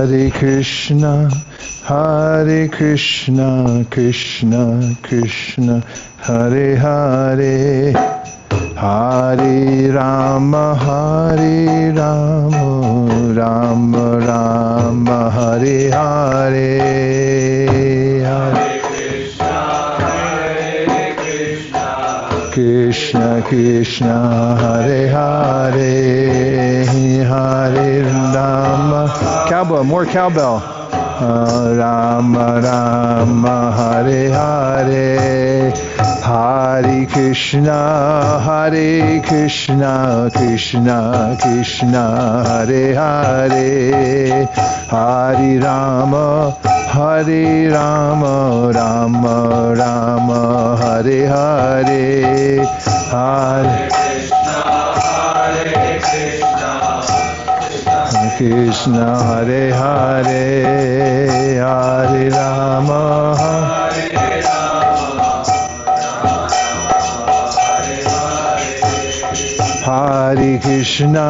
Hare Krishna, Hare Krishna, Krishna Krishna, Hare Hare, Hare Rama, Hare Rama, Rama Rama, Hare Hare, Hare Krishna, Krishna, Hare Hare, Hare Rama. Cowbell, more cowbell. Rama Rama, Hare Hare, Hare Krishna, Hare Krishna, Krishna Krishna, Hare Hare, Hare Rama, Hare Rama, Rama Rama, Hare Hare, Hare Krishna, Hare Hare, Hare Rama, Hare Krishna,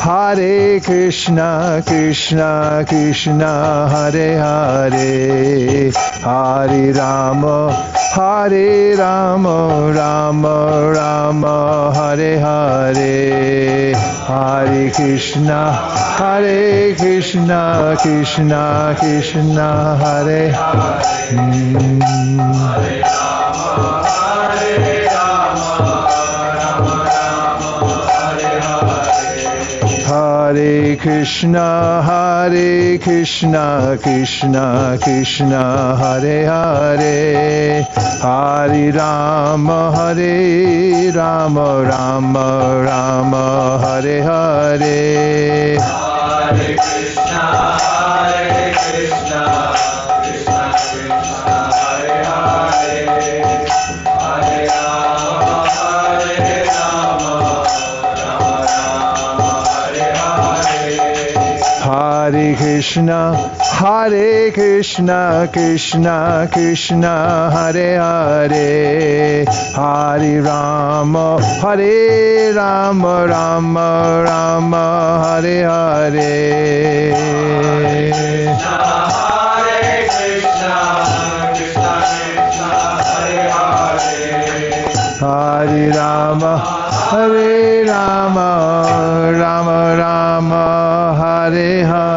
Hare Krishna, Krishna Krishna, Hare Hare, Hare Rama, Hare Rama, Rama Rama, Hare Hare, Hare Krishna, Hare Krishna, Krishna Krishna, Hare Hare Krishna, Hare Krishna, Krishna Krishna, Hare Hare, Hare Rama, Hare Rama, Rama Rama, Hare Hare, Hare Krishna, Hare Krishna, Krishna Krishna, Hare Hare, Hare Rama, Hare Rama, Hare Krishna, Hare Krishna, Krishna Krishna, Hare Hare, Hare Rama, Hare Rama, Rama Rama, Hare Hare, Hare Krishna, Krishna Krishna, Hare Hare, Hare Rama, Hare Rama, Rama Rama, Hare Hare.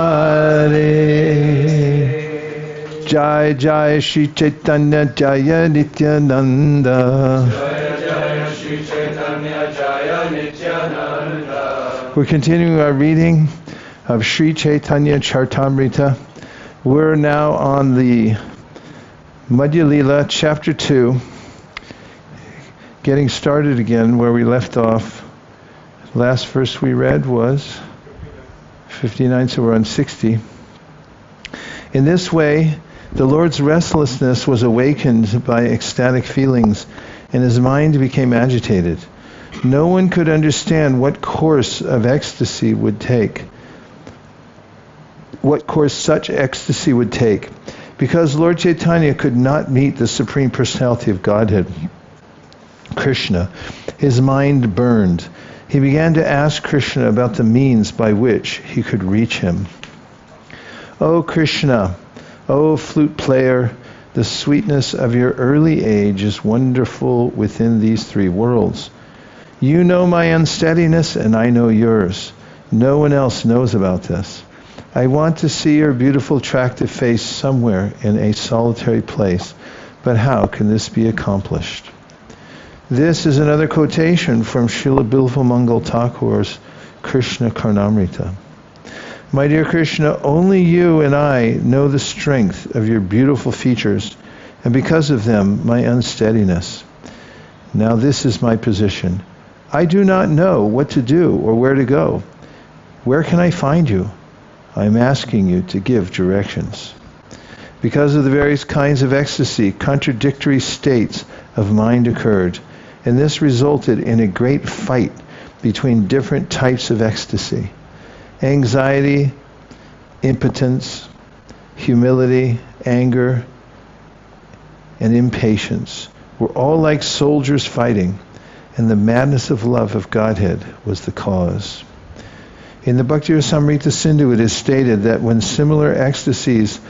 Jai Jai Shri Chaitanya Jaya Nityananda. Jai Jai Shri Chaitanya Jaya Nityananda. We're continuing our reading of Sri Chaitanya Charitamrita. We're now on the Madhya Lila, chapter 2. Getting started again where we left off. Last verse we read was 59, so we're on 60. In this way, the Lord's restlessness was awakened by ecstatic feelings, and his mind became agitated. No one could understand what course of ecstasy would take, what course such ecstasy would take, because Lord Chaitanya could not meet the Supreme Personality of Godhead, Krishna. His mind burned. He began to ask Krishna about the means by which he could reach him. O Krishna, O flute player, the sweetness of your early age is wonderful within these three worlds. You know my unsteadiness, and I know yours. No one else knows about this. I want to see your beautiful, attractive face somewhere in a solitary place, but how can this be accomplished? This is another quotation from Srila Bilvamangal Thakur's Krishna Karnamrita. My dear Krishna, only you and I know the strength of your beautiful features, and because of them, my unsteadiness. Now this is my position. I do not know what to do or where to go. Where can I find you? I am asking you to give directions. Because of the various kinds of ecstasy, contradictory states of mind occurred, and this resulted in a great fight between different types of ecstasy. Anxiety, impotence, humility, anger, and impatience were all like soldiers fighting, and the madness of love of Godhead was the cause. In the Bhakti Rasamrita Sindhu, it is stated that when similar ecstasies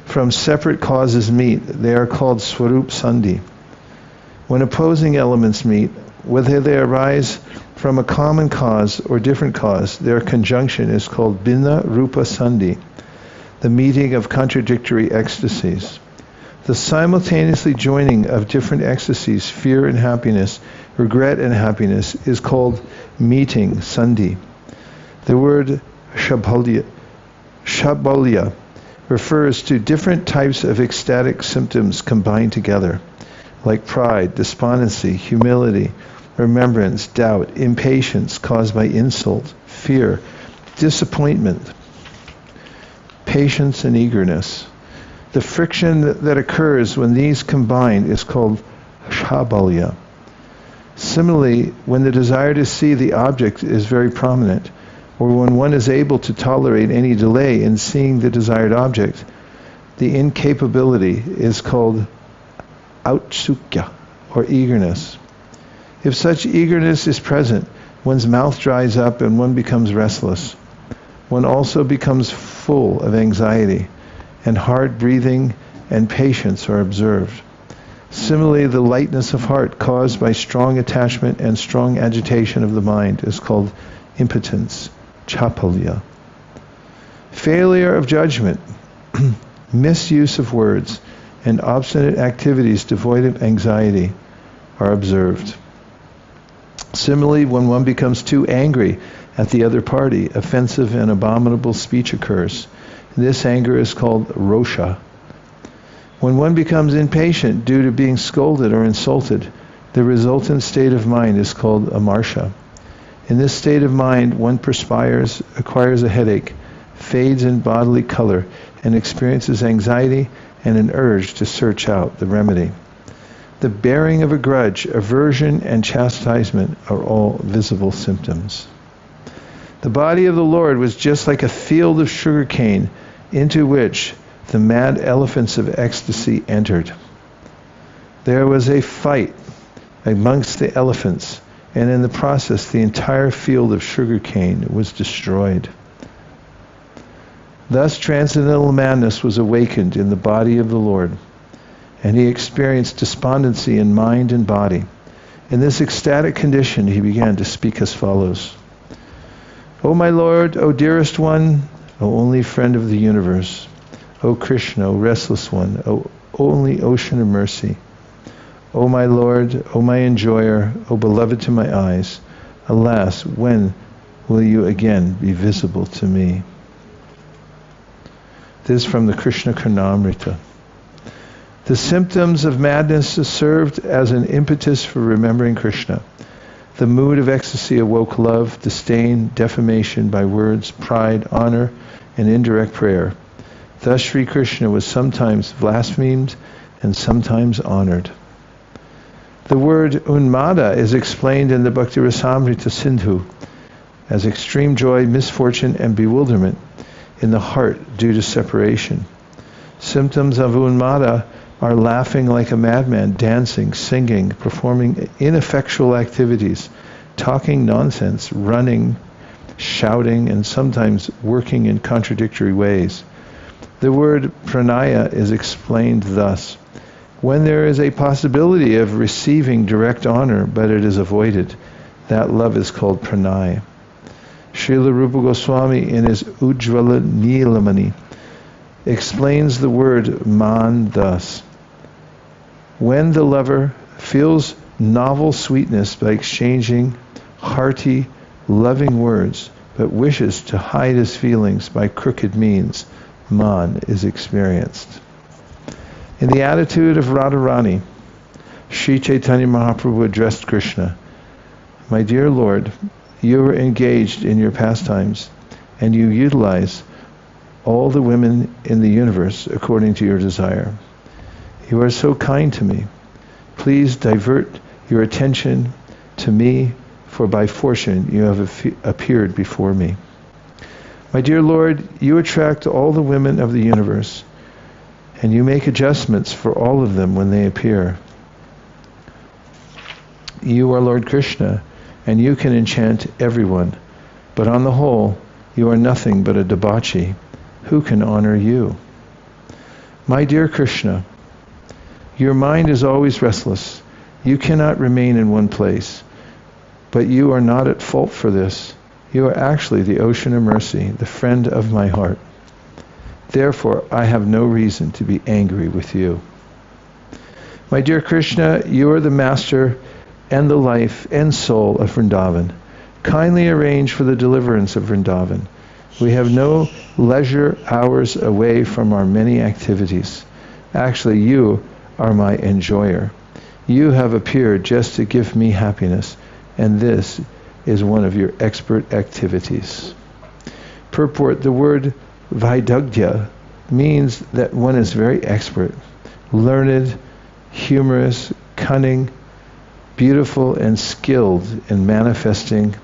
from separate causes meet, they are called Swarup Sandhi. When opposing elements meet, whether they arise from a common cause or different cause, their conjunction is called Bhinna Rupa Sandhi, the meeting of contradictory ecstasies. The simultaneously joining of different ecstasies, fear and happiness, regret and happiness, is called meeting Sandhi. The word Shabalya refers to different types of ecstatic symptoms combined together, like pride, despondency, humility, remembrance, doubt, impatience caused by insult, fear, disappointment, patience and eagerness. The friction that occurs when these combine is called Shabalya. Similarly, when the desire to see the object is very prominent, or when one is able to tolerate any delay in seeing the desired object, the incapability is called Autsukya, or eagerness. If such eagerness is present, one's mouth dries up and one becomes restless. One also becomes full of anxiety, and hard breathing and patience are observed. Similarly, the lightness of heart caused by strong attachment and strong agitation of the mind is called impotence, Chapalya. Failure of judgment, misuse of words, and obstinate activities devoid of anxiety are observed. Similarly, when one becomes too angry at the other party, offensive and abominable speech occurs. This anger is called Rosha. When one becomes impatient due to being scolded or insulted, the resultant state of mind is called Amarsha. In this state of mind, one perspires, acquires a headache, fades in bodily color, and experiences anxiety and an urge to search out the remedy. The bearing of a grudge, aversion, and chastisement are all visible symptoms. The body of the Lord was just like a field of sugarcane into which the mad elephants of ecstasy entered. There was a fight amongst the elephants, and in the process the entire field of sugarcane was destroyed. Thus transcendental madness was awakened in the body of the Lord, and he experienced despondency in mind and body. In this ecstatic condition, he began to speak as follows. O my Lord, O dearest one, O only friend of the universe, O Krishna, O restless one, O only ocean of mercy, O my Lord, O my enjoyer, O beloved to my eyes, alas, when will you again be visible to me? This is from the Krishna Karnamrita. The symptoms of madness served as an impetus for remembering Krishna. The mood of ecstasy awoke love, disdain, defamation by words, pride, honor, and indirect prayer. Thus Sri Krishna was sometimes blasphemed and sometimes honored. The word unmada is explained in the Bhakti Rasamrita Sindhu as extreme joy, misfortune, and bewilderment in the heart due to separation. Symptoms of unmada are laughing like a madman, dancing, singing, performing ineffectual activities, talking nonsense, running, shouting, and sometimes working in contradictory ways. The word pranaya is explained thus. When there is a possibility of receiving direct honor, but it is avoided, that love is called pranaya. Srila Rupa Goswami in his Ujjvala Nilamani explains the word man thus. When the lover feels novel sweetness by exchanging hearty, loving words, but wishes to hide his feelings by crooked means, man is experienced. In the attitude of Radharani, Sri Chaitanya Mahaprabhu addressed Krishna, My dear Lord, you are engaged in your pastimes, and you utilize all the women in the universe according to your desire. You are so kind to me. Please divert your attention to me, for by fortune you have appeared before me. My dear Lord, you attract all the women of the universe, and you make adjustments for all of them when they appear. You are Lord Krishna, and you can enchant everyone, But on the whole, you are nothing but a debauchee. Who can honor you? My dear Krishna, your mind is always restless. You cannot remain in one place. But you are not at fault for this. You are actually the ocean of mercy, the friend of my heart. Therefore, I have no reason to be angry with you. My dear Krishna, you are the master and the life and soul of Vrindavan. Kindly arrange for the deliverance of Vrindavan. We have no leisure hours away from our many activities. Actually, you are my enjoyer. You have appeared just to give me happiness, and this is one of your expert activities. Purport: the word Vaidagya means that one is very expert, learned, humorous, cunning, beautiful, and skilled in manifesting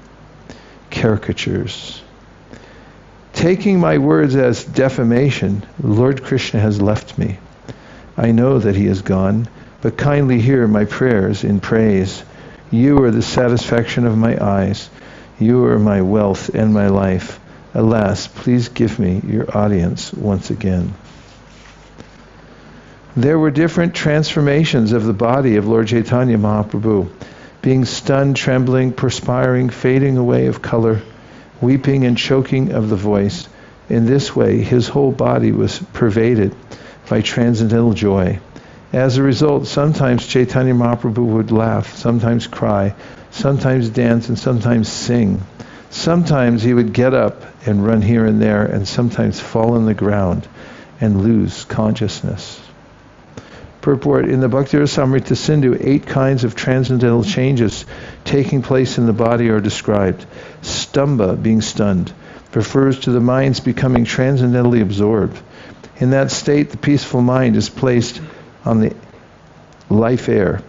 caricatures. Taking my words as defamation, Lord Krishna has left me. I know that he is gone, but kindly hear my prayers in praise. You are the satisfaction of my eyes. You are my wealth and my life. Alas, please give me your audience once again. There were different transformations of the body of Lord Chaitanya Mahaprabhu, being stunned, trembling, perspiring, fading away of color, weeping and choking of the voice. In this way, his whole body was pervaded by transcendental joy. As a result, sometimes Chaitanya Mahaprabhu would laugh, sometimes cry, sometimes dance, and sometimes sing. Sometimes he would get up and run here and there, and sometimes fall on the ground and lose consciousness. Purport: in the Bhakti Rasamrita Sindhu, 8 kinds of transcendental changes taking place in the body are described. Stamba, being stunned, refers to the mind's becoming transcendentally absorbed. In that state, the peaceful mind is placed on the life air,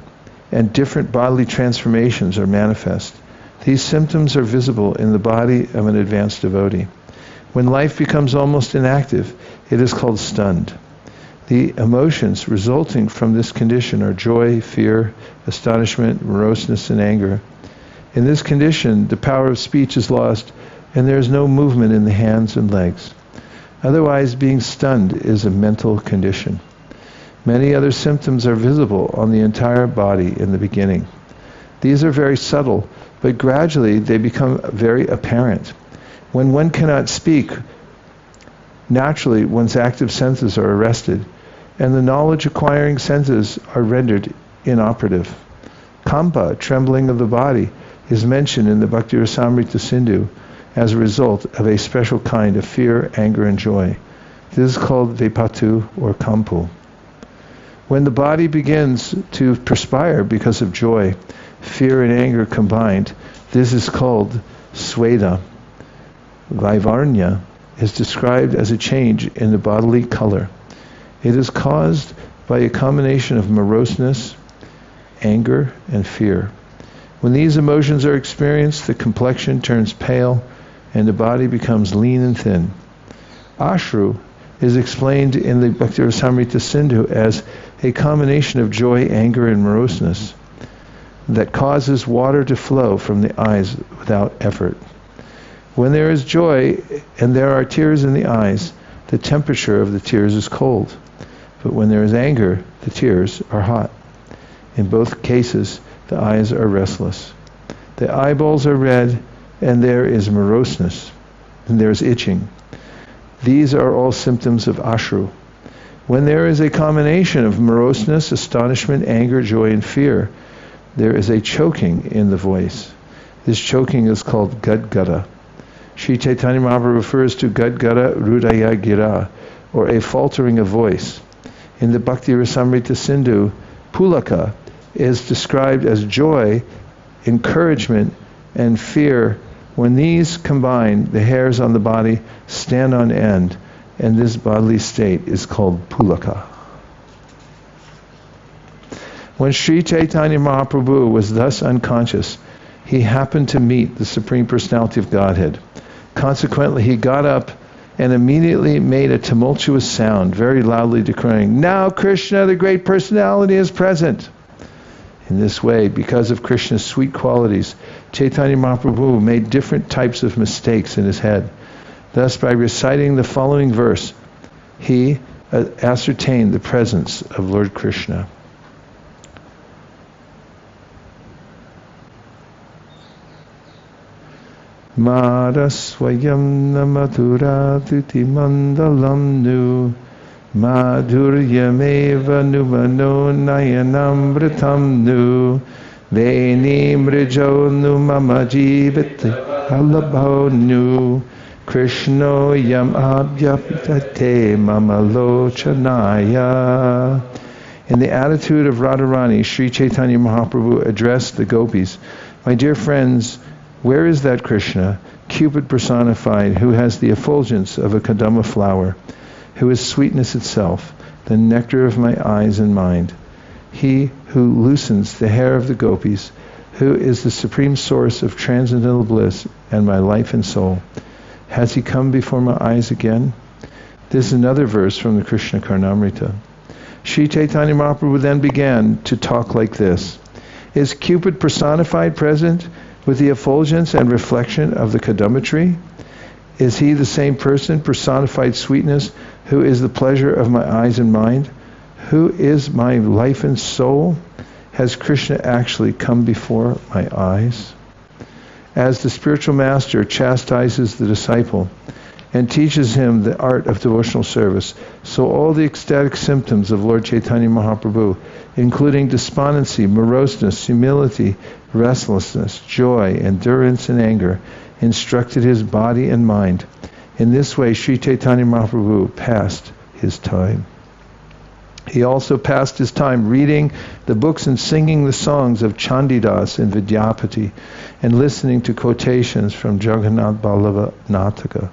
and different bodily transformations are manifest. These symptoms are visible in the body of an advanced devotee. When life becomes almost inactive, it is called stunned. The emotions resulting from this condition are joy, fear, astonishment, moroseness, and anger. In this condition, the power of speech is lost, and there is no movement in the hands and legs. Otherwise, being stunned is a mental condition. Many other symptoms are visible on the entire body in the beginning. These are very subtle, but gradually they become very apparent. When one cannot speak, naturally one's active senses are arrested, and the knowledge-acquiring senses are rendered inoperative. Kampa, trembling of the body, is mentioned in the Bhakti Rasamrita Sindhu as a result of a special kind of fear, anger, and joy. This is called Vepatu or Kampu. When the body begins to perspire because of joy, fear and anger combined, this is called Sweda. Vaivarnya is described as a change in the bodily color. It is caused by a combination of moroseness, anger, and fear. When these emotions are experienced, the complexion turns pale and the body becomes lean and thin. Ashru is explained in the Bhakti Rasamrita Sindhu as a combination of joy, anger, and moroseness that causes water to flow from the eyes without effort. When there is joy and there are tears in the eyes, the temperature of the tears is cold. But when there is anger, the tears are hot. In both cases, the eyes are restless. The eyeballs are red, and there is moroseness, and there is itching. These are all symptoms of ashru. When there is a combination of moroseness, astonishment, anger, joy, and fear, there is a choking in the voice. This choking is called gadgada. Sri Chaitanya Mahaprabhu refers to gadgada rudaya gira, or a faltering of voice. In the Bhakti Rasamrita Sindhu, pulaka is described as joy, encouragement, and fear. When these combine, the hairs on the body stand on end, and this bodily state is called pulaka. When Sri Chaitanya Mahaprabhu was thus unconscious, he happened to meet the Supreme Personality of Godhead. Consequently, he got up and immediately made a tumultuous sound, very loudly declaring, "Now Krishna, the great personality, is present." In this way, because of Krishna's sweet qualities, Chaitanya Mahaprabhu made different types of mistakes in his head. Thus, by reciting the following verse, he ascertained the presence of Lord Krishna. Madhasvayam namadhuratuti mandalam nu madhuryameva numano nayanamritam nu veni mrijo nu mama jivati alabho nu Krishno yam abhyapitate mama lochanaya. In the attitude of Radharani, Sri Chaitanya Mahaprabhu addressed the gopis, "My dear friends, where is that Krishna, Cupid personified, who has the effulgence of a kadamba flower, who is sweetness itself, the nectar of my eyes and mind? He who loosens the hair of the gopis, who is the supreme source of transcendental bliss and my life and soul. Has he come before my eyes again?" This is another verse from the Krishna Karnamrita. Sri Chaitanya Mahaprabhu then began to talk like this. Is Cupid personified present with the effulgence and reflection of the kadamba tree? Is he the same person, personified sweetness, who is the pleasure of my eyes and mind? Who is my life and soul? Has Krishna actually come before my eyes? As the spiritual master chastises the disciple and teaches him the art of devotional service, so all the ecstatic symptoms of Lord Chaitanya Mahaprabhu, including despondency, moroseness, humility, restlessness, joy, endurance, and anger, instructed his body and mind. In this way, Sri Chaitanya Mahaprabhu passed his time. He also passed his time reading the books and singing the songs of Chandidas and Vidyapati, and listening to quotations from Jagannath Ballava Nataka,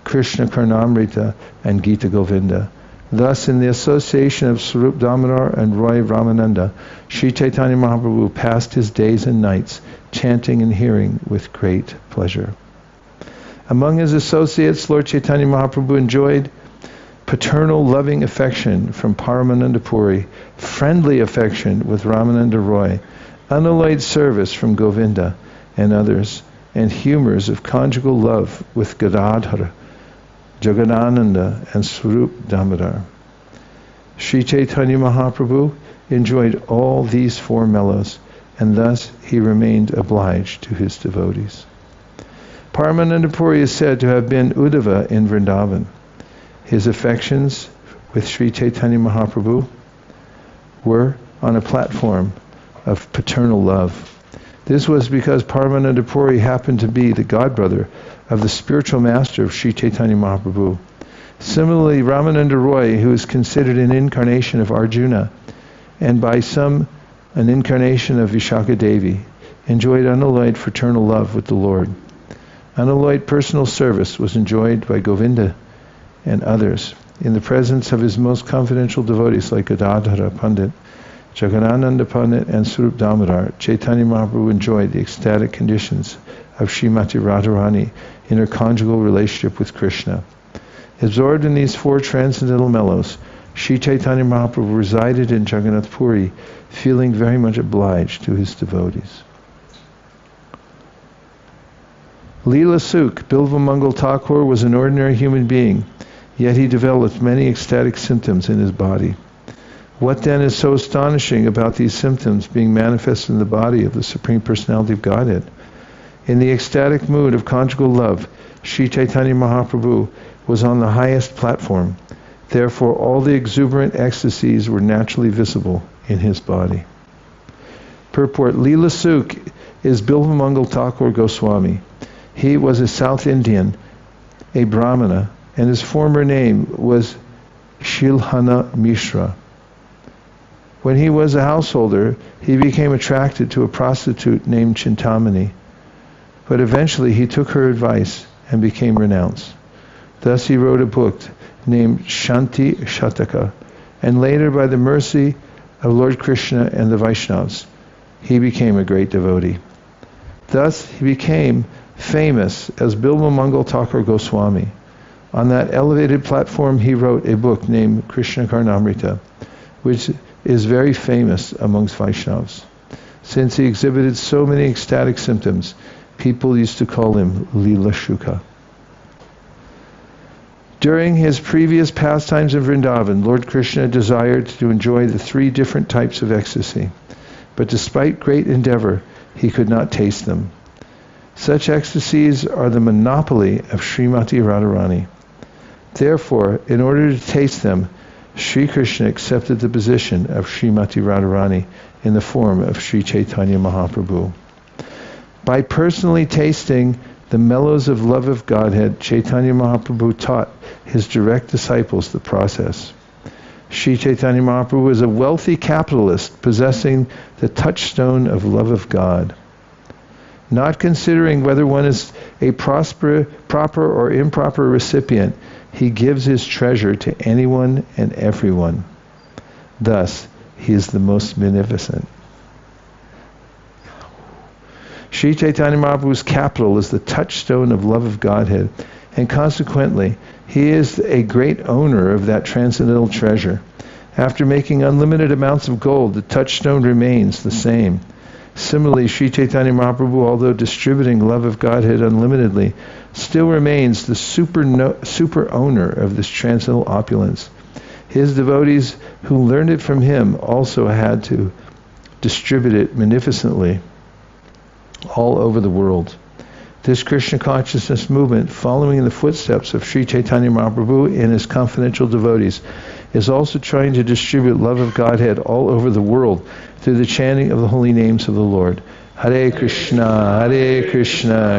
Krishna Karnamrita, and Gita Govinda. Thus, in the association of Swarup Damodar and Roy Ramananda, Sri Chaitanya Mahaprabhu passed his days and nights chanting and hearing with great pleasure. Among his associates, Lord Chaitanya Mahaprabhu enjoyed paternal loving affection from Paramananda Puri, friendly affection with Ramananda Roy, unalloyed service from Govinda and others, and humors of conjugal love with Gadadhara, Jagadananda, and Swarup Damodar. Sri Chaitanya Mahaprabhu enjoyed all these four mellows, and thus he remained obliged to his devotees. Paramananda Puri is said to have been Uddhava in Vrindavan. His affections with Sri Chaitanya Mahaprabhu were on a platform of paternal love. This was because Paramananda Puri happened to be the godbrother of the spiritual master of Sri Chaitanya Mahaprabhu. Similarly, Ramananda Roy, who is considered an incarnation of Arjuna, and by some an incarnation of Vishaka Devi, enjoyed unalloyed fraternal love with the Lord. Unalloyed personal service was enjoyed by Govinda and others in the presence of his most confidential devotees like Gadadhara Pandit, Jagadananda Pandit, and Swarup Damodar. Chaitanya Mahaprabhu enjoyed the ecstatic conditions of Srimati Radharani in her conjugal relationship with Krishna. Absorbed in these four transcendental mellows, Sri Chaitanya Mahaprabhu resided in Jagannath Puri, feeling very much obliged to his devotees. Leela Suk, Bilva Mangal Thakur, was an ordinary human being, yet he developed many ecstatic symptoms in his body. What then is so astonishing about these symptoms being manifested in the body of the Supreme Personality of Godhead? In the ecstatic mood of conjugal love, Sri Chaitanya Mahaprabhu was on the highest platform. Therefore, all the exuberant ecstasies were naturally visible in his body. Purport: Leela Suk is Bilva Mangal Thakur Goswami. He was a South Indian, a Brahmana, and his former name was Shilhana Mishra. When he was a householder, he became attracted to a prostitute named Chintamani, but eventually he took her advice and became renounced. Thus he wrote a book named Shanti Shataka, and later, by the mercy of Lord Krishna and the Vaishnavas, he became a great devotee. Thus he became famous as Bilva Mangal Thakur Goswami. On that elevated platform he wrote a book named Krishna Karnamrita, which is very famous amongst Vaishnavas. Since he exhibited so many ecstatic symptoms, people used to call him Lila Shuka. During his previous pastimes in Vrindavan, Lord Krishna desired to enjoy the 3 different types of ecstasy, but despite great endeavor, he could not taste them. Such ecstasies are the monopoly of Srimati Radharani. Therefore, in order to taste them, Sri Krishna accepted the position of Srimati Radharani in the form of Sri Chaitanya Mahaprabhu. By personally tasting the mellows of love of Godhead, Chaitanya Mahaprabhu taught his direct disciples the process. Sri Chaitanya Mahaprabhu is a wealthy capitalist possessing the touchstone of love of God. Not considering whether one is a proper or improper recipient, he gives his treasure to anyone and everyone. Thus, he is the most beneficent. Sri Chaitanya Mahaprabhu's capital is the touchstone of love of Godhead, and consequently, he is a great owner of that transcendental treasure. After making unlimited amounts of gold, the touchstone remains the same. Similarly, Sri Chaitanya Mahaprabhu, although distributing love of Godhead unlimitedly, still remains the super owner of this transcendental opulence. His devotees who learned it from him also had to distribute it munificently all over the world. This Krishna consciousness movement, following in the footsteps of Sri Chaitanya Mahaprabhu and his confidential devotees, is also trying to distribute love of Godhead all over the world through the chanting of the holy names of the Lord. Hare Krishna,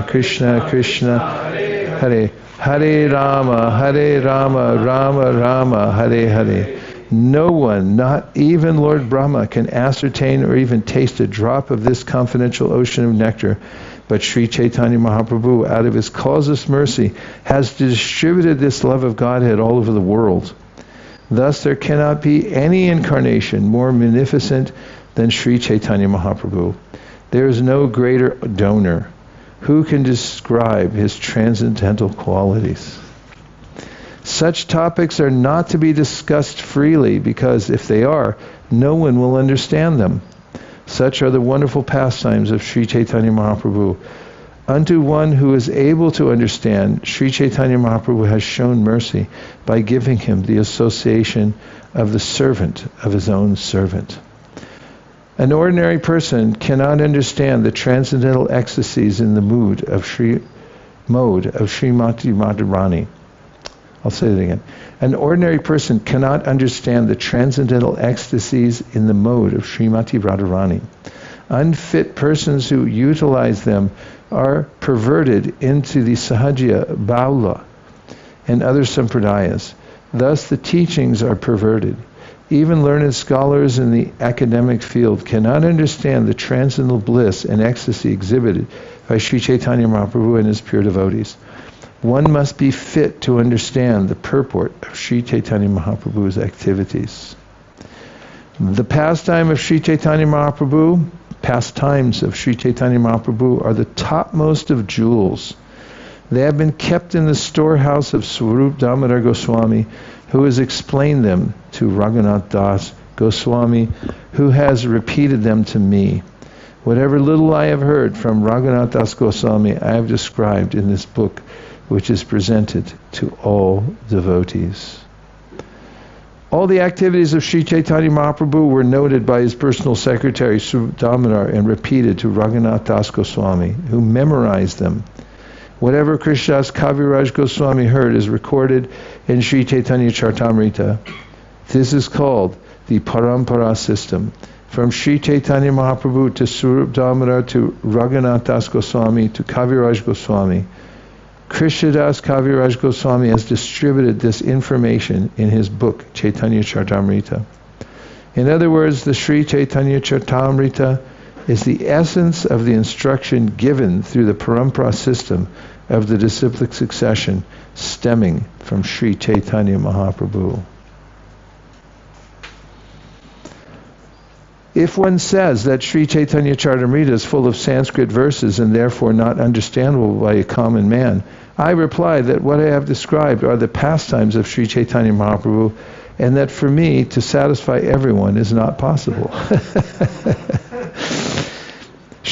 Krishna Krishna, Hare Hare Rama, Rama Rama, Hare Hare. No one, not even Lord Brahma, can ascertain or even taste a drop of this confidential ocean of nectar, but Sri Chaitanya Mahaprabhu, out of his causeless mercy, has distributed this love of Godhead all over the world. Thus there cannot be any incarnation more munificent than Sri Chaitanya Mahaprabhu. There is no greater donor. Who can describe his transcendental qualities? Such topics are not to be discussed freely, because if they are, no one will understand them. Such are the wonderful pastimes of Sri Chaitanya Mahaprabhu. Unto one who is able to understand, Sri Chaitanya Mahaprabhu has shown mercy by giving him the association of the servant of his own servant. An ordinary person cannot understand the transcendental ecstasies in the mode of Srimati Radharani. I'll say that again. An ordinary person cannot understand the transcendental ecstasies in the mode of Srimati Radharani. Unfit persons who utilize them are perverted into the Sahajya, Baula, and other sampradayas. Thus the teachings are perverted. Even learned scholars in the academic field cannot understand the transcendental bliss and ecstasy exhibited by Sri Chaitanya Mahaprabhu and his pure devotees. One must be fit to understand the purport of Sri Chaitanya Mahaprabhu's activities. The pastimes of Sri Chaitanya Mahaprabhu are the topmost of jewels. They have been kept in the storehouse of Swarup Damodar Goswami, who has explained them to Raghunath Das Goswami, who has repeated them to me. Whatever little I have heard from Raghunath Das Goswami, I have described in this book, which is presented to all devotees. All the activities of Sri Chaitanya Mahaprabhu were noted by his personal secretary, Swarup Damodar, and repeated to Raghunath Das Goswami, who memorized them. Whatever Krishnadas Kaviraj Goswami heard is recorded in Sri Chaitanya Charitamrita. This is called the Parampara system. From Sri Chaitanya Mahaprabhu to Swarup Damodar to Raghunath Das Goswami to Kaviraj Goswami. Krishnadas Kaviraj Goswami has distributed this information in his book, Chaitanya Charitamrita. In other words, the Sri Chaitanya Charitamrita is the essence of the instruction given through the Parampara system of the disciplic succession stemming from Sri Chaitanya Mahaprabhu. If one says that Sri Chaitanya Charitamrita is full of Sanskrit verses and therefore not understandable by a common man, I reply that what I have described are the pastimes of Sri Chaitanya Mahaprabhu, and that for me to satisfy everyone is not possible.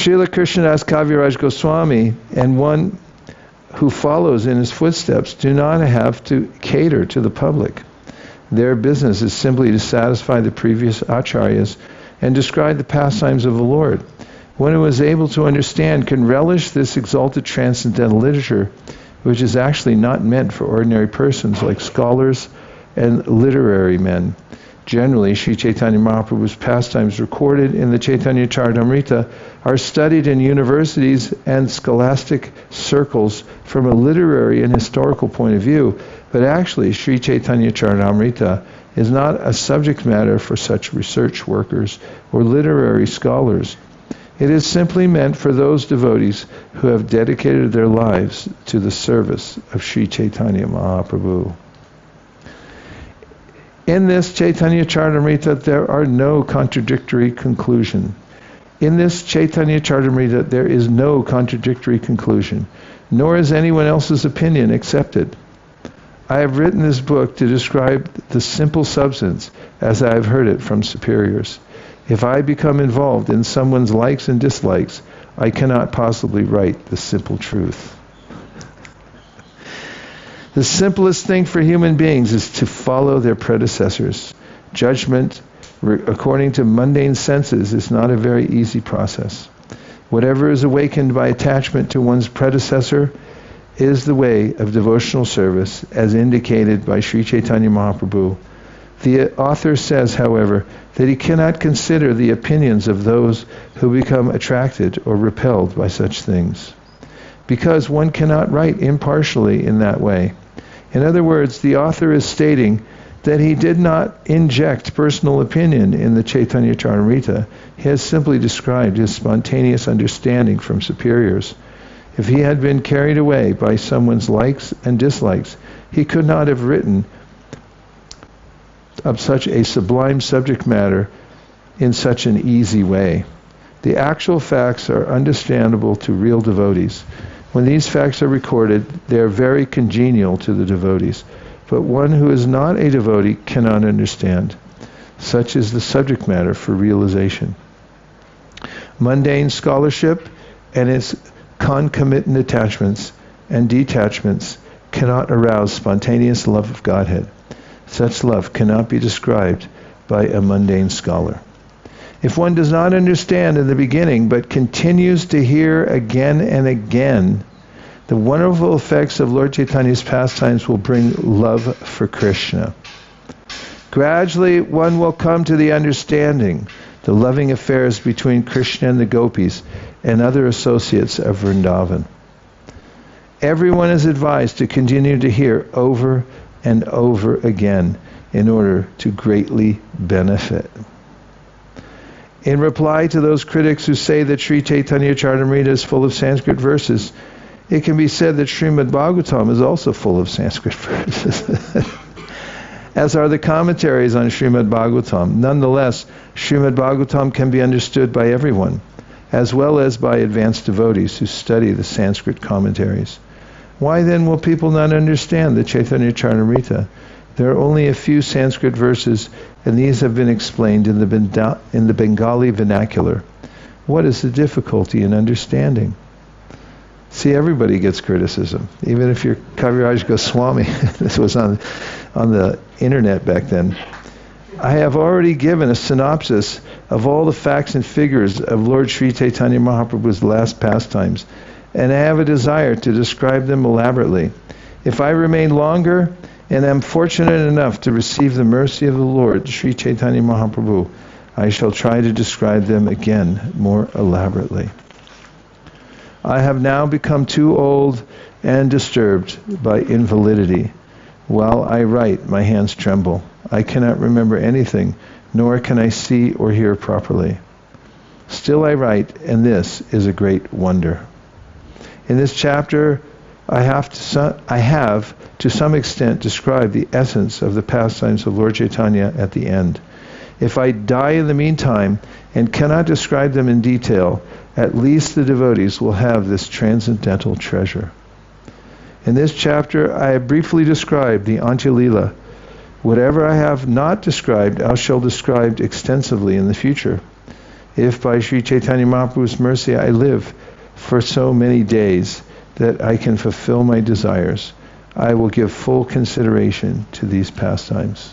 Srila Krishnadas Kaviraj Goswami and one who follows in his footsteps do not have to cater to the public. Their business is simply to satisfy the previous acharyas and describe the pastimes of the Lord. One who is able to understand can relish this exalted transcendental literature, which is actually not meant for ordinary persons like scholars and literary men. Generally, Sri Chaitanya Mahaprabhu's pastimes recorded in the Chaitanya Charitamrita are studied in universities and scholastic circles from a literary and historical point of view, but actually Sri Chaitanya Charitamrita is not a subject matter for such research workers or literary scholars. It is simply meant for those devotees who have dedicated their lives to the service of Sri Chaitanya Mahaprabhu. In this Chaitanya Charitamrita, there are no contradictory conclusion. In this Chaitanya Charitamrita, there is no contradictory conclusion, nor is anyone else's opinion accepted. I have written this book to describe the simple substance as I have heard it from superiors. If I become involved in someone's likes and dislikes, I cannot possibly write the simple truth. The simplest thing for human beings is to follow their predecessors. Judgment, according to mundane senses, is not a very easy process. Whatever is awakened by attachment to one's predecessor is the way of devotional service, as indicated by Sri Chaitanya Mahaprabhu. The author says, however, that he cannot consider the opinions of those who become attracted or repelled by such things, because one cannot write impartially in that way. In other words, the author is stating that he did not inject personal opinion in the Chaitanya Charitamrita. He has simply described his spontaneous understanding from superiors. If he had been carried away by someone's likes and dislikes, he could not have written of such a sublime subject matter in such an easy way. The actual facts are understandable to real devotees. When these facts are recorded, they are very congenial to the devotees, but one who is not a devotee cannot understand. Such is the subject matter for realization. Mundane scholarship and its concomitant attachments and detachments cannot arouse spontaneous love of Godhead. Such love cannot be described by a mundane scholar. If one does not understand in the beginning, but continues to hear again and again, the wonderful effects of Lord Chaitanya's pastimes will bring love for Krishna. Gradually, one will come to the understanding the loving affairs between Krishna and the gopis and other associates of Vrindavan. Everyone is advised to continue to hear over and over again in order to greatly benefit. In reply to those critics who say that Sri Chaitanya Charitamrita is full of Sanskrit verses, it can be said that Srimad Bhagavatam is also full of Sanskrit verses, as are the commentaries on Srimad Bhagavatam. Nonetheless, Srimad Bhagavatam can be understood by everyone, as well as by advanced devotees who study the Sanskrit commentaries. Why then will people not understand the Chaitanya Charitamrita? There are only a few Sanskrit verses, and these have been explained in the Bengali vernacular. What is the difficulty in understanding? See, everybody gets criticism, even if you're Kaviraj Goswami. This was on the internet back then. I have already given a synopsis of all the facts and figures of Lord Sri Chaitanya Mahaprabhu's last pastimes, and I have a desire to describe them elaborately. If I remain longer and am fortunate enough to receive the mercy of the Lord Sri Chaitanya Mahaprabhu, I shall try to describe them again more elaborately. I have now become too old and disturbed by invalidity. While I write, my hands tremble. I cannot remember anything, nor can I see or hear properly. Still I write, and this is a great wonder. In this chapter, I have to some extent described the essence of the pastimes of Lord Chaitanya at the end. If I die in the meantime and cannot describe them in detail, at least the devotees will have this transcendental treasure. In this chapter, I have briefly described the Antya-lila. Whatever I have not described, I shall describe extensively in the future. If by Sri Chaitanya Mahaprabhu's mercy I live for so many days that I can fulfill my desires, I will give full consideration to these pastimes.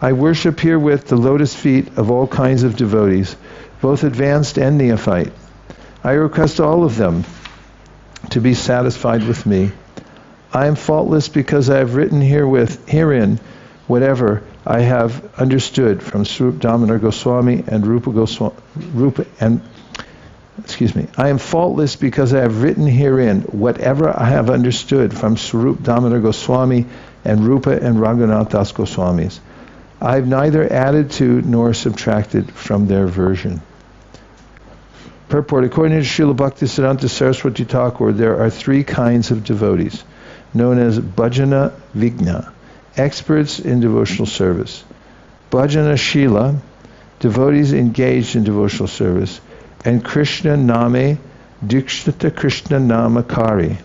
I worship herewith the lotus feet of all kinds of devotees, both advanced and neophyte. I request all of them to be satisfied with me. I am faultless because I have written herein whatever I have understood from Swarup Damodar Goswami and I am faultless because I have written herein whatever I have understood from Swarup Damodar Goswami and Rupa and Raghunath Das Goswamis. I have neither added to nor subtracted from their version. Purport. According to Srila Bhaktisiddhanta Saraswati Thakur, there are three kinds of devotees, known as Bhajana Vigna, experts in devotional service; Bhajana Shila, devotees engaged in devotional service; and Krishna Name, Dikshita Krishna Namakari,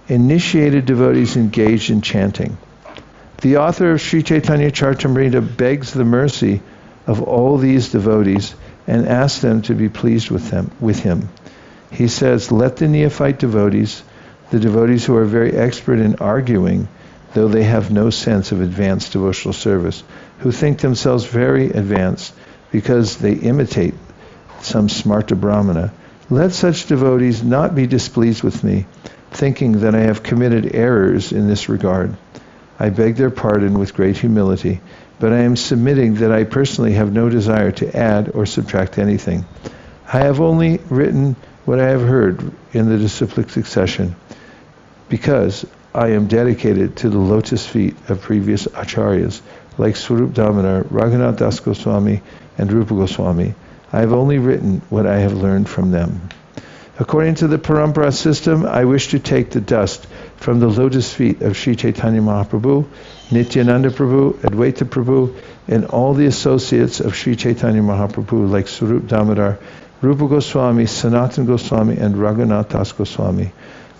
initiated devotees engaged in chanting. The author of Sri Chaitanya Charitamrita begs the mercy of all these devotees and asks them to be pleased with him. He says, let the neophyte devotees, the devotees who are very expert in arguing, though they have no sense of advanced devotional service, who think themselves very advanced because they imitate some smarta brahmana, let such devotees not be displeased with me, thinking that I have committed errors in this regard. I beg their pardon with great humility, but I am submitting that I personally have no desire to add or subtract anything. I have only written what I have heard in the disciplic succession, because I am dedicated to the lotus feet of previous acharyas, like Swarup Damodar, Raghunath Das Goswami, and Rupa Goswami. I have only written what I have learned from them. According to the Parampara system, I wish to take the dust from the lotus feet of Sri Chaitanya Mahaprabhu, Nityananda Prabhu, Advaita Prabhu, and all the associates of Sri Chaitanya Mahaprabhu, like Swarup Damodar, Rupa Goswami, Sanatana Goswami, and Raghunath Das Goswami.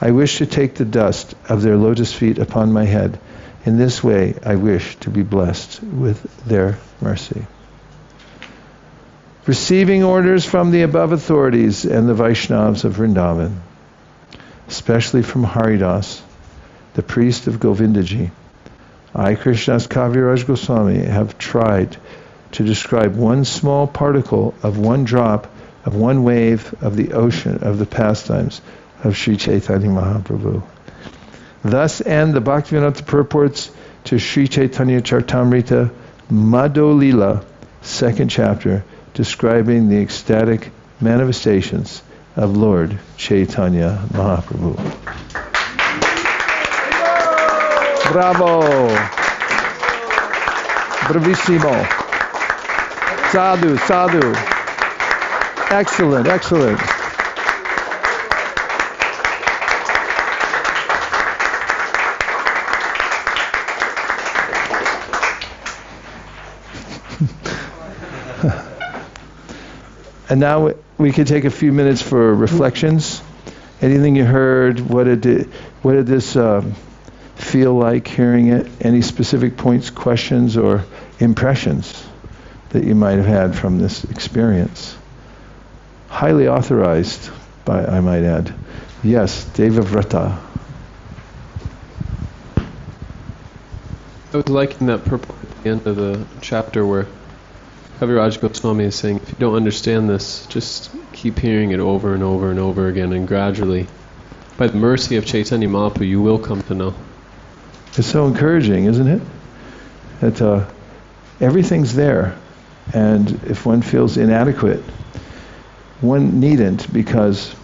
I wish to take the dust of their lotus feet upon my head. In this way, I wish to be blessed with their mercy. Receiving orders from the above authorities and the Vaishnavas of Vrindavan, especially from Haridas, the priest of Govindaji, I, Krishnadas Kaviraj Goswami, have tried to describe one small particle of one drop of one wave of the ocean of the pastimes of Sri Chaitanya Mahaprabhu. Thus end the Bhaktivinoda purports to Sri Chaitanya Charitamrita Madhya, 2nd chapter, describing the ecstatic manifestations of Lord Chaitanya Mahaprabhu. Bravo! Bravissimo! Sadhu, sadhu! Excellent, excellent. And now we could take a few minutes for reflections. Anything you heard? What did this feel like hearing it? Any specific points, questions, or impressions that you might have had from this experience? Highly authorized, I might add. Yes, Devavrata. I was liking that purport at the end of the chapter where Kaviraj Goswami is saying, if you don't understand this, just keep hearing it over and over and over again, and gradually, by the mercy of Chaitanya Mahaprabhu, you will come to know. It's so encouraging, isn't it? That everything's there, and if one feels inadequate, one needn't, because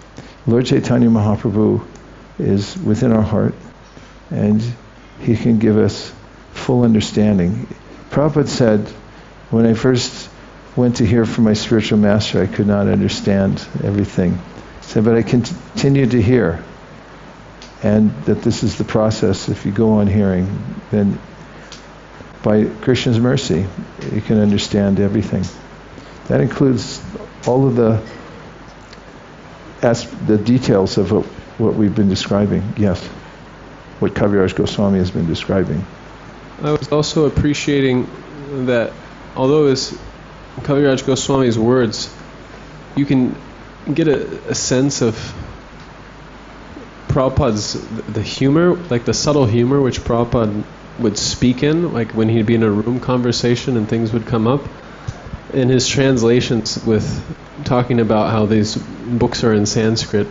Lord Chaitanya Mahaprabhu is within our heart, and He can give us full understanding. Prabhupada said, when I first went to hear from my spiritual master, I could not understand everything. He said, but I continued to hear, and that this is the process. If you go on hearing, then by Krishna's mercy, you can understand everything. That includes all of the details of what we've been describing. Yes, what Kaviraj Goswami has been describing. I was also appreciating that although it was Kaviraj Goswami's words, you can get a sense of Prabhupada's, the humor, like the subtle humor which Prabhupada would speak in, like when he'd be in a room conversation and things would come up. In his translations with talking about how these books are in Sanskrit,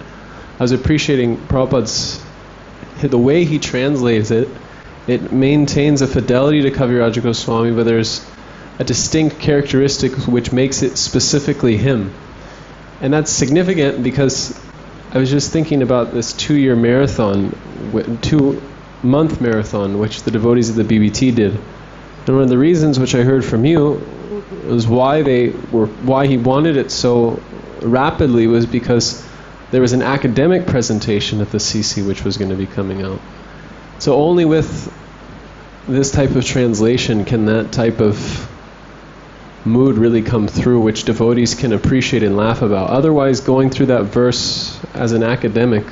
I was appreciating Prabhupada's, the way he translates it. It maintains a fidelity to Kaviraj Goswami, but there's a distinct characteristic which makes it specifically him. And that's significant because I was just thinking about this 2-year marathon, 2-month marathon, which the devotees of the BBT did. And one of the reasons which I heard from you was why he wanted it so rapidly was because there was an academic presentation at the CC which was going to be coming out. So only with this type of translation can that type of mood really come through, which devotees can appreciate and laugh about. Otherwise, going through that verse as an academic,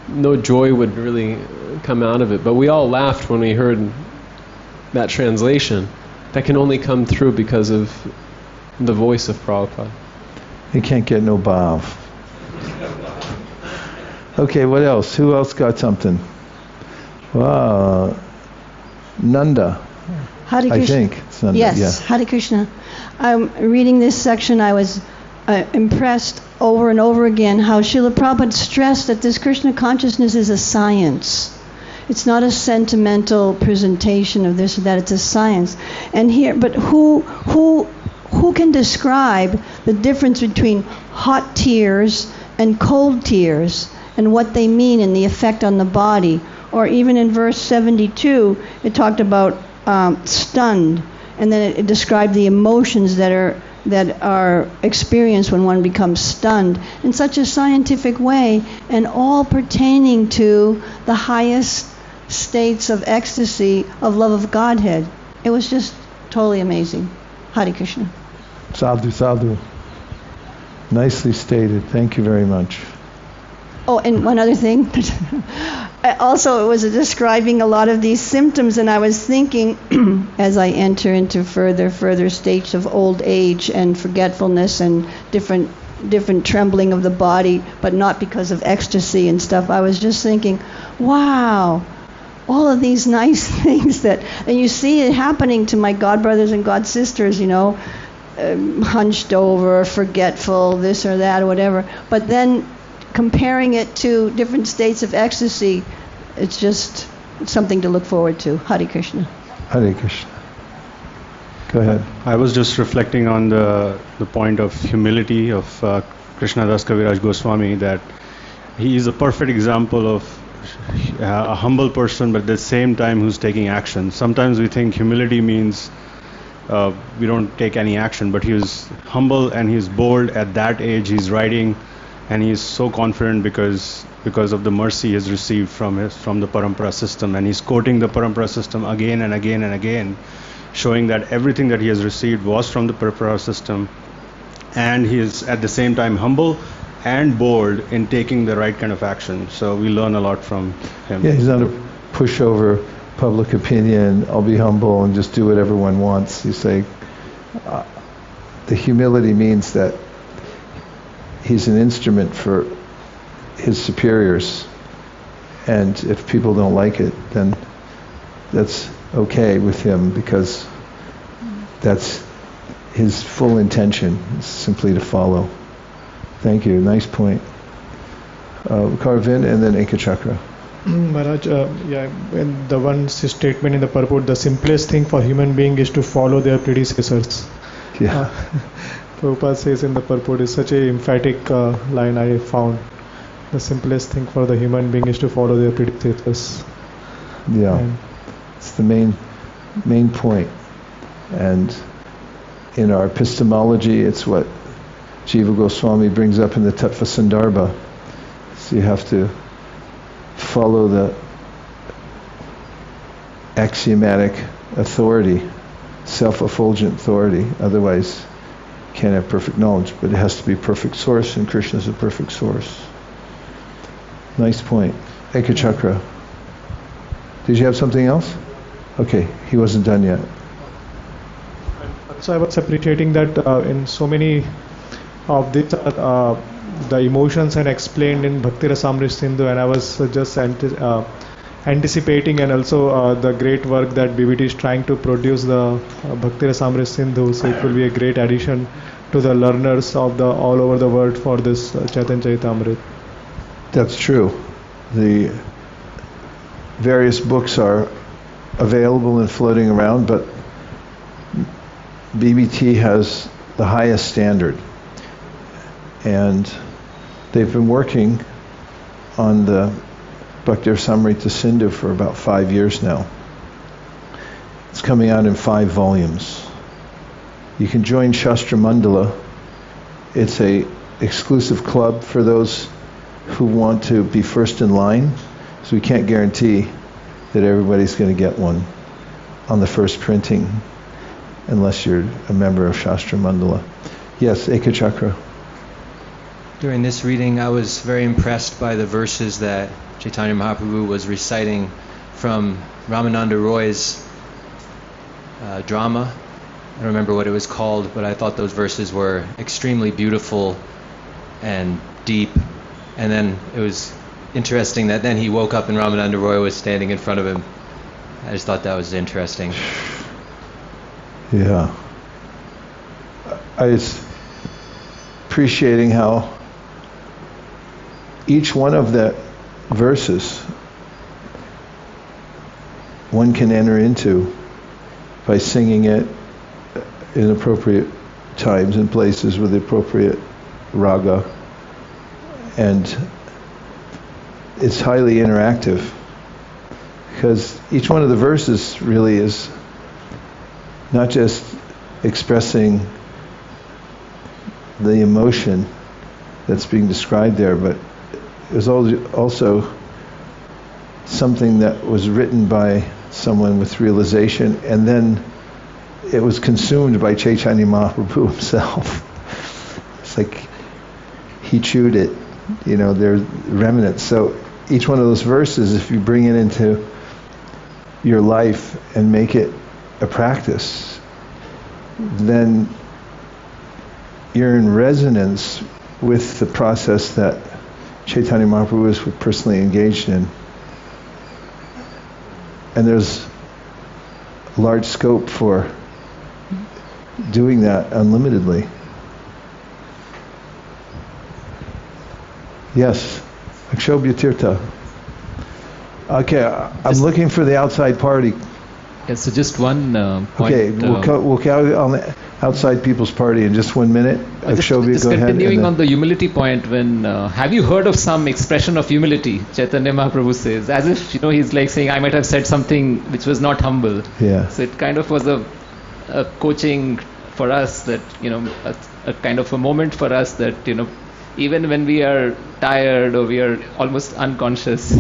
no joy would really come out of it. But we all laughed when we heard that translation. That can only come through because of the voice of Prabhupada. You can't get no bhav. Okay, what else? Who else got something? Wow. Nanda. Hare Krishna. I think it's Nanda. Yes, yeah. Hare Krishna. Reading this section, I was impressed over and over again how Srila Prabhupada stressed that this Krishna consciousness is a science. It's not a sentimental presentation of this or that. It's a science. And here, but who can describe the difference between hot tears and cold tears and what they mean and the effect on the body? Or even in verse 72, it talked about stunned, and then it described the emotions that are experienced when one becomes stunned in such a scientific way, and all pertaining to the highest states of ecstasy, of love of Godhead. It was just totally amazing. Hare Krishna. Sadhu, sadhu. Nicely stated. Thank you very much. Oh, and one other thing. Also, it was describing a lot of these symptoms, and I was thinking, as I enter into further states of old age and forgetfulness and different trembling of the body, but not because of ecstasy and stuff, I was just thinking, wow, all of these nice things and you see it happening to my godbrothers and godsisters, hunched over, forgetful, this or that or whatever. But then comparing it to different states of ecstasy, it's just something to look forward to. Hare Krishna. Hare Krishna. Go ahead. I was just reflecting on the point of humility of Krishnadas Kaviraj Goswami, that he is a perfect example of a humble person, but at the same time who's taking action. Sometimes we think humility means we don't take any action, but he was humble and he's bold at that age. He's writing, and he's so confident because of the mercy he has received from the Parampara system, and he's quoting the Parampara system again and again and again, showing that everything that he has received was from the Parampara system, and he is at the same time humble and bold in taking the right kind of action. So we learn a lot from him. Yeah, he's not a pushover, public opinion, I'll be humble and just do what everyone wants. You say the humility means that he's an instrument for his superiors, and if people don't like it, then that's okay with him, because that's his full intention, is simply to follow. Thank you. Nice point. Karvin and then Ekachakra. Maharaj, and the one statement in the purport, the simplest thing for human being is to follow their predecessors. Yeah. Prabhupada says in the purport, is such a emphatic line I found. The simplest thing for the human being is to follow their predecessors. Yeah. It's the main point. And in our epistemology, it's what Jiva Goswami brings up in the Tattva Sandarbha. So you have to follow the axiomatic authority, self-effulgent authority. Otherwise, you can't have perfect knowledge. But it has to be perfect source, and Krishna is a perfect source. Nice point. Ekachakra. Did you have something else? Okay, he wasn't done yet. also I was appreciating that in so many of these the emotions and explained in Bhakti Rasamrita Sindhu, and I was just anticipating, and also the great work that BBT is trying to produce, the Bhakti Rasamrita Sindhu, so it will be a great addition to the learners of the all over the world for this Chaitanya Charitamrita. That's true. The various books are available and floating around, but BBT has the highest standard. And they've been working on the Bhakti Rasamrita Sindhu for about 5 years now. It's coming out in 5 volumes. You can join Shastra Mandala. It's a exclusive club for those who want to be first in line. So we can't guarantee that everybody's going to get one on the first printing unless you're a member of Shastra Mandala. Yes, Eka Chakra. During this reading, I was very impressed by the verses that Chaitanya Mahaprabhu was reciting from Ramananda Roy's drama. I don't remember what it was called, but I thought those verses were extremely beautiful and deep. And then it was interesting that then he woke up and Ramananda Roy was standing in front of him. I just thought that was interesting. Yeah. I was appreciating how each one of the verses one can enter into by singing it in appropriate times and places with the appropriate raga. And it's highly interactive because each one of the verses really is not just expressing the emotion that's being described there, but it was also something that was written by someone with realization, and then it was consumed by Chaitanya Mahaprabhu himself. It's like he chewed it, there's remnants. So each one of those verses, if you bring it into your life and make it a practice, then you're in resonance with the process that Chaitanya Mahaprabhu was personally engaged in. And there's large scope for doing that unlimitedly. Yes, Akshobhya Tirtha. Okay, I'm looking for the outside party. Yes, so just one point. Okay, we'll count on the outside people's party in just 1 minute. Just continuing on the humility point, when have you heard of some expression of humility? Chaitanya Mahaprabhu says, as if he's like saying, I might have said something which was not humble. Yeah. So it kind of was a coaching for us, that a kind of a moment for us that even when we are tired or we are almost unconscious,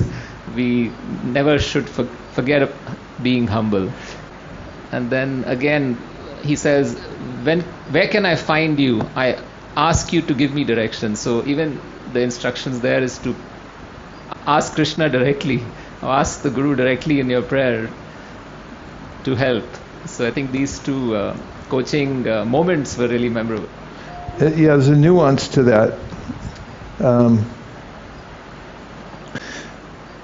we never should forget being humble. And then again he says, where can I find you? I ask you to give me direction. So even the instructions there is to ask Krishna directly, or ask the Guru directly in your prayer to help. So I think these two coaching moments were really memorable. Yeah, there's a nuance to that.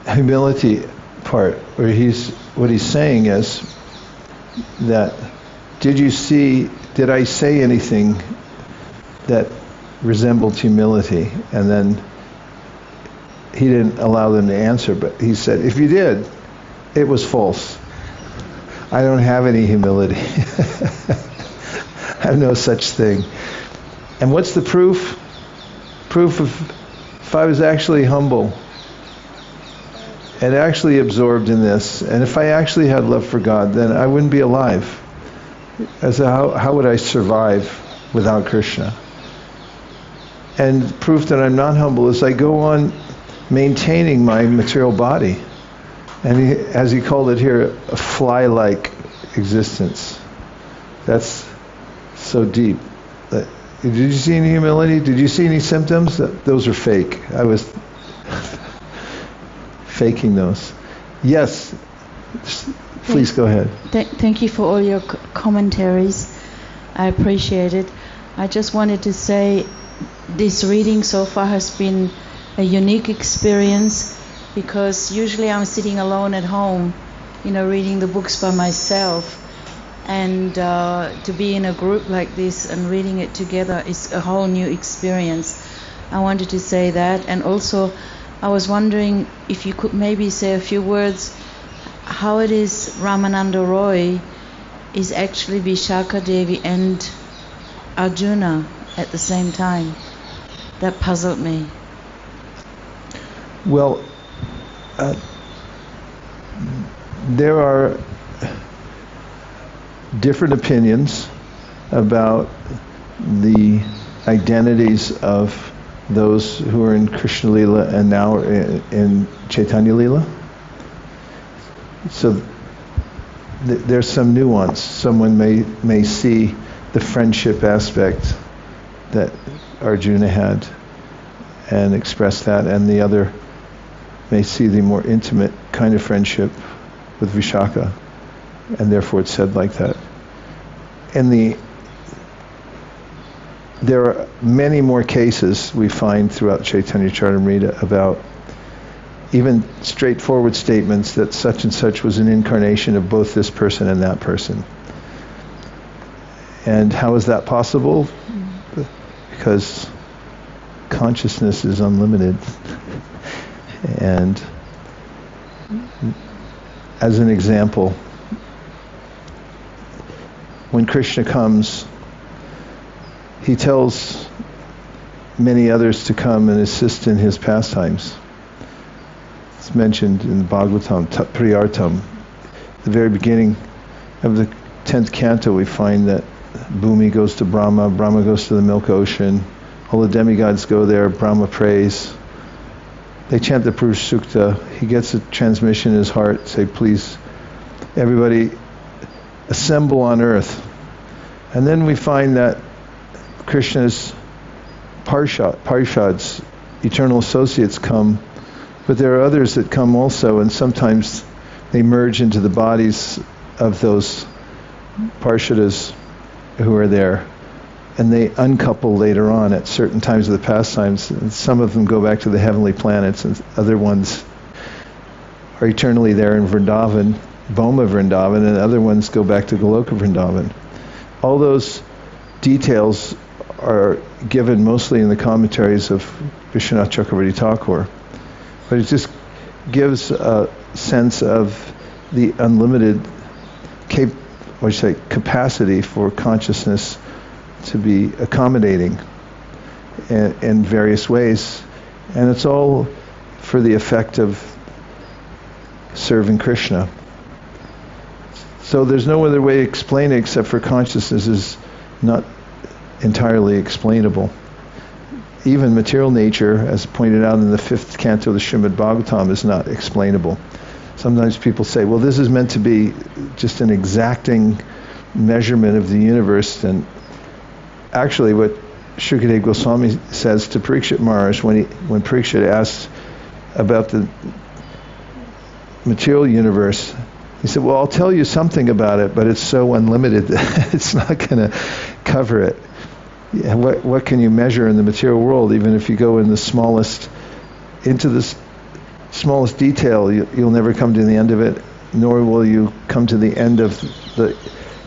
Humility part, where what he's saying is that did I say anything that resembled humility? And then he didn't allow them to answer, but he said, if you did, it was false. I don't have any humility. I have no such thing. And what's the proof? Proof of if I was actually humble and actually absorbed in this, and if I actually had love for God, then I wouldn't be alive. How would I survive without Krishna? And proof that I'm not humble is I go on maintaining my material body. And as he called it here, a fly-like existence. That's so deep. Did you see any humility? Did you see any symptoms? Those are fake. I was faking those. Yes, please go ahead. Thank you for all your commentaries. I appreciate it. I just wanted to say this reading so far has been a unique experience, because usually I'm sitting alone at home, reading the books by myself. And to be in a group like this and reading it together is a whole new experience. I wanted to say that. And also, I was wondering if you could maybe say a few words how it is Ramananda Roy is actually Vishaka Devi and Arjuna at the same time. That puzzled me. Well, there are different opinions about the identities of those who are in Krishna Lila and now in Chaitanya Lila. So there's some nuance. Someone may see the friendship aspect that Arjuna had and express that, and the other may see the more intimate kind of friendship with Vishaka, and therefore it's said like that. There are many more cases we find throughout Chaitanya Charitamrita about even straightforward statements that such and such was an incarnation of both this person and that person. And how is that possible? Because consciousness is unlimited. And as an example, when Krishna comes, he tells many others to come and assist in his pastimes. It's mentioned in the Bhagavatam, Tat Priyartam. At the very beginning of the 10th canto, we find that Bhumi goes to Brahma, Brahma goes to the milk ocean, all the demigods go there, Brahma prays. They chant the Purush Sukta. He gets a transmission in his heart, say, please, everybody assemble on earth. And then we find that Krishna's parshads, eternal associates, come, but there are others that come also, and sometimes they merge into the bodies of those parshadas who are there, and they uncouple later on at certain times of the pastimes, and some of them go back to the heavenly planets, and other ones are eternally there in Vrindavan, Boma Vrindavan, and other ones go back to Goloka Vrindavan. All those details are given mostly in the commentaries of Vishwanath Chakravarti Thakur, but it just gives a sense of the unlimited capacity for consciousness to be accommodating in various ways, and it's all for the effect of serving Krishna. So there's no other way to explain it except for consciousness is not entirely explainable. Even material nature, as pointed out in the 5th canto of the Srimad Bhagavatam, is not explainable. Sometimes people say, well, this is meant to be just an exacting measurement of the universe, and actually what Shukadeva Goswami says to Parikshit Maharaj when Parikshit asks about the material universe, he said, well, I'll tell you something about it, but it's so unlimited that it's not going to cover it. Yeah, what can you measure in the material world? Even if you go into the smallest detail, you'll never come to the end of it, nor will you come to the end of the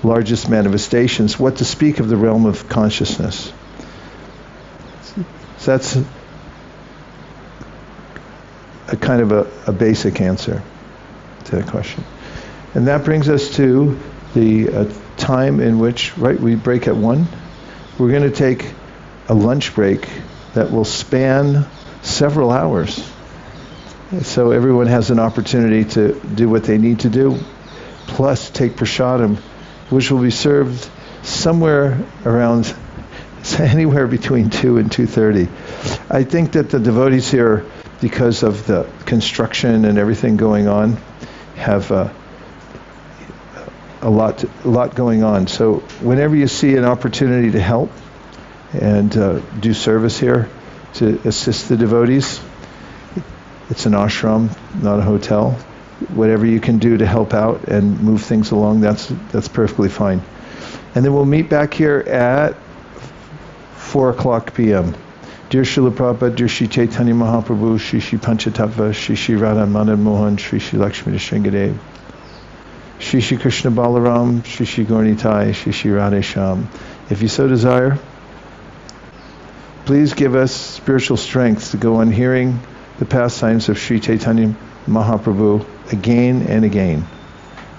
largest manifestations. What to speak of the realm of consciousness? So that's a kind of a basic answer to that question. And that brings us to the time in which, we break at 1. We're going to take a lunch break that will span several hours. So everyone has an opportunity to do what they need to do, plus take prasadam, which will be served somewhere around, anywhere between 2 and 2:30. I think that the devotees here, because of the construction and everything going on, have a lot going on. So whenever you see an opportunity to help and do service here to assist the devotees, it's an ashram, not a hotel. Whatever you can do to help out and move things along, that's perfectly fine. And then we'll meet back here at 4 o'clock p.m. Dear Srila Prabhupada, dear Shri Chaitanya Mahaprabhu, Shri Shri Panchatattva, Shri Shri Radha Madan Mohan, Shri Shri Lakshmi Nrsingadev, Shri Shri Krishna Balaram, Shri Shri Gaurnitai, Shri Shri Radhe Shyam. If you so desire, please give us spiritual strength to go on hearing the pastimes of Shri Chaitanya Mahaprabhu again and again,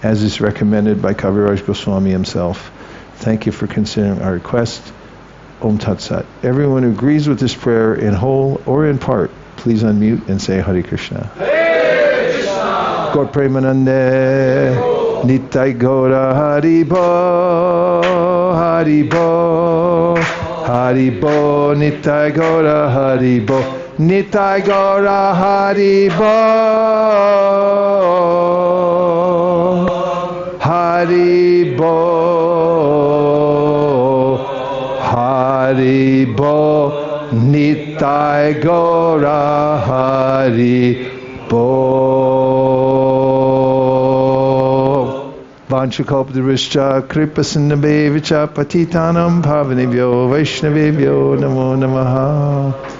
as is recommended by Kaviraj Goswami himself. Thank you for considering our request. Om Tat Sat. Everyone who agrees with this prayer in whole or in part, please unmute and say Hare Krishna. Hare Krishna. Gaur Premanande. Nitai Gaura Haribo. Haribo. Haribo. Nitai Gaura Haribo. Nitai Gaura Haribo. Haribo. Haribo, Nitai Gaura Haribo. Vanchakalpadurishcha kripasinnabevicha patitanam bhavanebhyo vaishnavebhyo namo namaha.